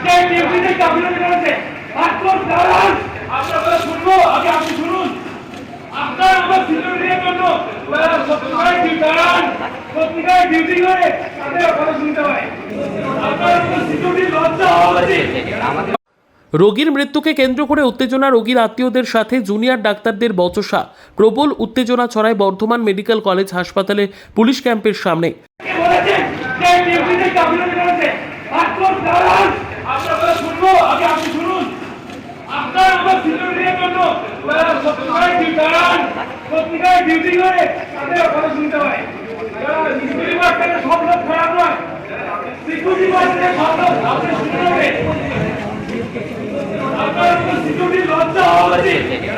যে ডিউটিতে গাফিলতি করেছে মাত্র দাঁড়ান আপনারা শুনবো আগে আপনি শুনুন আপনার উপর সিকিউরিটির জন্য সত্যিকার ডিউটি করে তাদের কথা শুনতে হয় আপনার উপর সিকিউরিটি লজ্জা হওয়া উচিত। রোগীর মৃত্যুকে কেন্দ্র করে উত্তেজনা, রোগীর আত্মীয়দের সাথে জুনিয়র ডাক্তারদের বচসা, প্রবল উত্তেজনা ছড়ায় বর্ধমান মেডিকেল কলেজ হাসপাতালে পুলিশ ক্যাম্পের সামনে।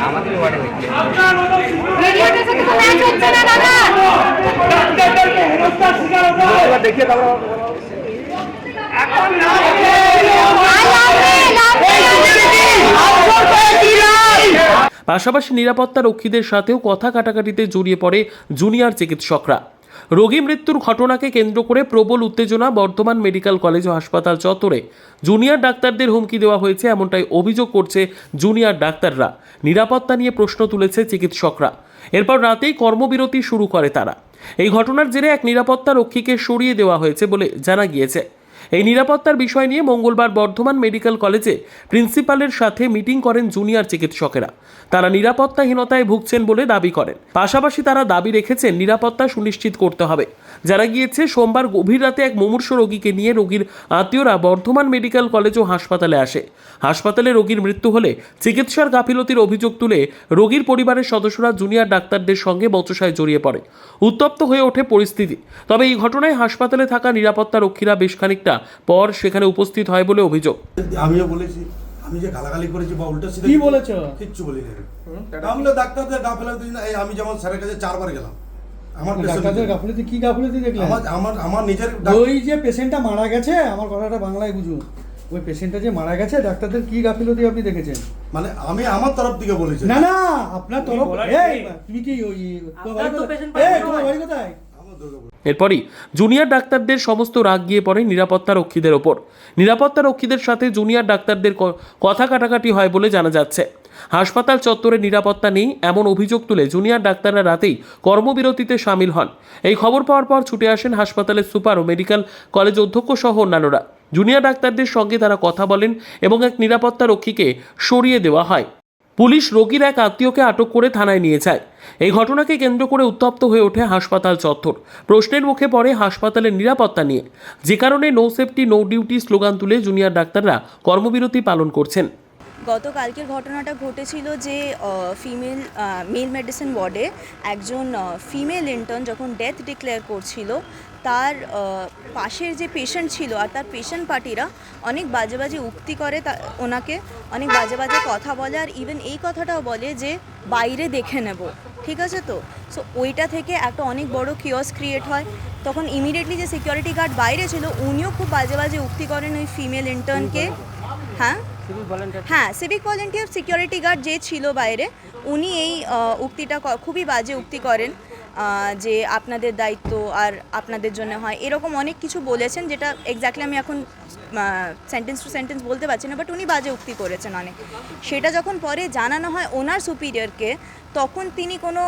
আমাদের ওয়ার্ডে দেখিয়ে পাশাপাশি নিরাপত্তা রক্ষীদের সাথেও কথা কাটাকাটিতে জড়িয়ে পড়ে জুনিয়র চিকিৎসকরা। রোগী মৃত্যুর ঘটনাকে কেন্দ্র করে প্রবল উত্তেজনা বর্ধমান মেডিকেল কলেজ ও হাসপাতাল চত্বরে। জুনিয়র ডাক্তারদের হুমকি দেওয়া হয়েছে এমনটাই অভিযোগ করছে জুনিয়র ডাক্তাররা। নিরাপত্তা নিয়ে প্রশ্ন তুলেছে চিকিৎসকরা। এরপর রাতেই কর্মবিরতি শুরু করে তারা। এই ঘটনার জেরে এক নিরাপত্তা রক্ষীকে সরিয়ে দেওয়া হয়েছে বলে জানা গিয়েছে। এই নিরাপত্তার বিষয় নিয়ে মঙ্গলবার বর্ধমান মেডিকেল কলেজে প্রিন্সিপালের সাথে মিটিং করেন জুনিয়র চিকিৎসকেরা। তারা নিরাপত্তাহীনতায় ভুগছেন বলে দাবি করেন। পাশাপাশি তারা দাবি রেখেছেন নিরাপত্তা সুনিশ্চিত করতে হবে। জানা গিয়েছে সোমবার গভীর রাতে এক মুমূর্ষ রোগীকে নিয়ে রোগীর আত্মীয়রা বর্ধমান মেডিকেল কলেজ ও হাসপাতালে আসে। হাসপাতালে রোগীর মৃত্যু হলে চিকিৎসার গাফিলতির অভিযোগ তুলে রোগীর পরিবারের সদস্যরা জুনিয়র ডাক্তারদের সঙ্গে বচসায় জড়িয়ে পড়ে। উত্তপ্ত হয়ে ওঠে পরিস্থিতি। তবে এই ঘটনায় হাসপাতালে থাকা নিরাপত্তা রক্ষীরা বেশ খানিকটা পর সেখানে উপস্থিত হয় বলে অভিযোগ। আমিও বলেছি, আমি যে গালাগালি করেছি বা উল্টো সিধা কি বলেছো? কিচ্ছু বলি না। তাহলে ডাক্তারদের গাফিলতি না, এই আমি যেমন স্যারের কাছে 4 বার গেলাম। আমার ডাক্তারদের গাফিলতি কি গাফিলতি দেখলেন? আমার নিজের ওই যে পেশেন্টটা মারা গেছে, আমার কথাটা বাংলায় বুঝুন। ওই পেশেন্টটা যে মারা গেছে, ডাক্তারদের কি গাফিলতি আপনি দেখেছেন? মানে আমি আমার তরফ থেকে বলেছি। না না, আপনার তরফ। এই তুমি কি ওই তোমার বাড়ি কোথায়? এরপরই জুনিয়র ডাক্তারদের সমস্ত রাগ গিয়ে পড়ে নিরাপত্তা রক্ষীদের ওপর। নিরাপত্তা রক্ষীদের সাথে জুনিয়র ডাক্তারদের কথা কাটাকাটি হয় বলে জানা যাচ্ছে। হাসপাতাল চত্বরে নিরাপত্তা নেই এমন অভিযোগ তুলে জুনিয়র ডাক্তাররা রাতেই কর্মবিরতিতে সামিল হন। এই খবর পাওয়ার পর ছুটে আসেন হাসপাতালের সুপার ও মেডিকেল কলেজ অধ্যক্ষ সহ অন্যান্যরা। জুনিয়র ডাক্তারদের সঙ্গে তারা কথা বলেন এবং এক নিরাপত্তা রক্ষীকে সরিয়ে দেওয়া হয়। পুলিশ রোগীর এক আত্মীয়কে আটক করে থানায় নিয়ে যায়। এই ঘটনাকে কেন্দ্র করে উত্তপ্ত হয়ে ওঠে হাসপাতাল চত্বর। প্রশ্নের মুখে পড়ে হাসপাতালের নিরাপত্তা নিয়ে, যে কারণে no safety no duty slogan তুলে জুনিয়র ডাক্তাররা কর্মবিরতি পালন করছেন। গতকালকের ঘটনাটা ঘটেছিল যে মেল মেডিসিন ওয়ার্ডে একজন ফিমেল ইন্টার্ন যখন ডেথ ডিক্লেয়ার করছিল, তার পাশের যে পেশেন্ট ছিল আর তার পেশেন্ট পার্টিরা অনেক বাজে বাজে উক্তি করে, ওনাকে অনেক বাজে বাজে কথা বলে, আর ইভেন এই কথাটাও বলে যে বাইরে দেখে নেব। ঠিক আছে, তো সো ওইটা থেকে একটা অনেক বড় কিওস ক্রিয়েট হয়। তখন ইমিডিয়েটলি যে সিকিউরিটি গার্ড বাইরে ছিল, উনিও খুব বাজে বাজে উক্তি করেন ওই ফিমেল ইন্টার্নকে। হ্যাঁ, সিভিক ভলেন্টিয়ার সিকিউরিটি গার্ড যে ছিল বাইরে, উনি এই উক্তিটা খুবই বাজে উক্তি করেন যে আপনাদের দায়িত্ব আর আপনাদের জন্য হয়, এরকম অনেক কিছু বলেছেন, যেটা এক্স্যাক্টলি আমি এখন সেন্টেন্স টু সেন্টেন্স বলতে পারছি না, বাট উনি বাজে উক্তি করেছেন অনেক। সেটা যখন পরে জানানো হয় ওনার সুপিরিয়রকে, তখন তিনি কোনো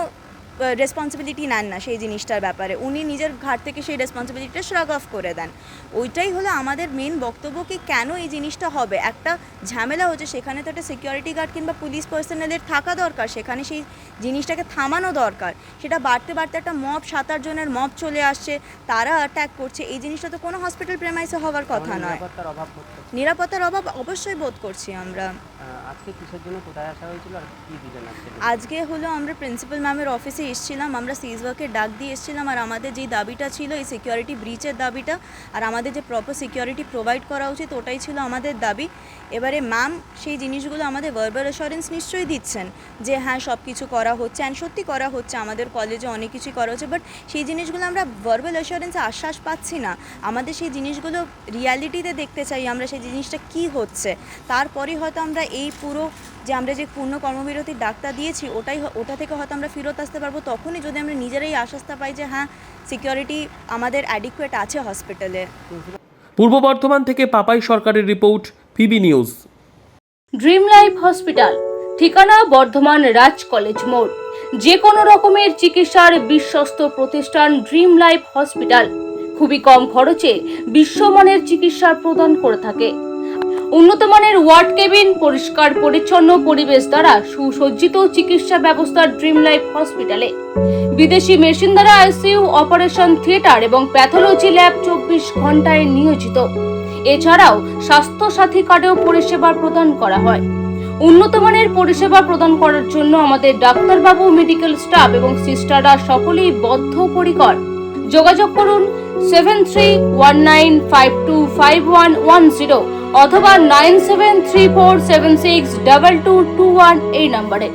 রেসপন্সিবিলিটি নেন না সেই জিনিসটার ব্যাপারে। উনি নিজের ঘাট থেকে সেই রেসপন্সিবিলিটিটা শ্রাগ অফ করে দেন। ওইটাই হলো আমাদের মেন বক্তব্য, কি কেন এই জিনিসটা হবে। একটা ঝামেলা হচ্ছে, সেখানে তো একটা সিকিউরিটি গার্ড কিংবা পুলিশ পার্সোনালের থাকা দরকার, সেখানে সেই জিনিসটাকে থামানো দরকার। সেটা বাড়তে বাড়তে একটা মব, 7-8 জনের মব চলে আসছে, তারা অ্যাট্যাক করছে। এই জিনিসটা তো কোনো হসপিটাল প্রেমাইসে হওয়ার কথা নয়। নিরাপত্তার অভাব অবশ্যই বোধ করছি আমরা। আজকে কিসের জন্য কোথায় আসা হয়েছিল আর কি দিলেন আজকে হলো আমরা প্রিন্সিপাল ম্যামের অফিসে এসেছিলাম, আমরা সিজওয়ার্কের ডাক দিয়ে এসেছিলাম, আর আমাদের যেই দাবিটা ছিল এই সিকিউরিটি ব্রিচের দাবিটা, আর আমাদের যে প্রপার সিকিউরিটি প্রোভাইড করা উচিত ওটাই ছিল আমাদের দাবি। এবারে ম্যাম সেই জিনিসগুলো আমাদের ভার্বাল অ্যাসুরেন্স নিশ্চয়ই দিচ্ছেন যে হ্যাঁ সব কিছু করা হচ্ছে, অ্যান্ড সত্যি করা হচ্ছে, আমাদের কলেজে অনেক কিছুই করা হচ্ছে, বাট সেই জিনিসগুলো আমরা ভার্বাল অ্যাসুরেন্সে আশ্বাস পাচ্ছি না। আমাদের সেই জিনিসগুলো রিয়ালিটিতে দেখতে চাই আমরা সেই জিনিসটা কি হচ্ছে। তারপরে হয়তো আমরা এই পুরো যে আমরা যে পূর্ণ কর্মবিরতির ডাকটা দিয়েছি ওটা থেকে হয়তো আমরা ফেরত আসতে পারবো, তখনই যদি আমরা নিজেরাই আশ্বাসটা পাই যে হ্যাঁ সিকিউরিটি আমাদের অ্যাডিকুয়েট আছে হসপিটালে। পূর্ব বর্ধমান থেকে পাপাই সরকারের report, PB news. Dream life hospital, ঠিকানা বর্ধমান রাজ কলেজ মোড়। যে কোনো রকমের চিকিৎসার বিশ্বস্ত প্রতিষ্ঠান ড্রিম লাইফ হসপিটাল খুবই কম খরচে বিশ্বমানের চিকিৎসা প্রদান করে থাকে। উন্নত মানের ওয়ার্ড কেবিন, পরিষ্কার পরিচ্ছন্ন পরিবেশ দ্বারা সুসজ্জিত চিকিৎসা ব্যবস্থা ড্রিম লাইফ হসপিটালে। বিদেশি মেশিন দ্বারা আইসিইউ, অপারেশন থিয়েটার এবং প্যাথোলজি ল্যাব 24 ঘন্টায় নিয়োজিত। এছাড়াও স্বাস্থ্য সাথী কার্ডেও পরিষেবা প্রদান করা হয়। উন্নত মানের পরিষেবা প্রদান করার জন্য আমাদের ডাক্তারবাবু, মেডিকেল স্টাফ এবং সিস্টাররা সকলেই বদ্ধপরিকর। যোগাযোগ করুন 7319525110 অথবা 9734762221 এই নম্বরে।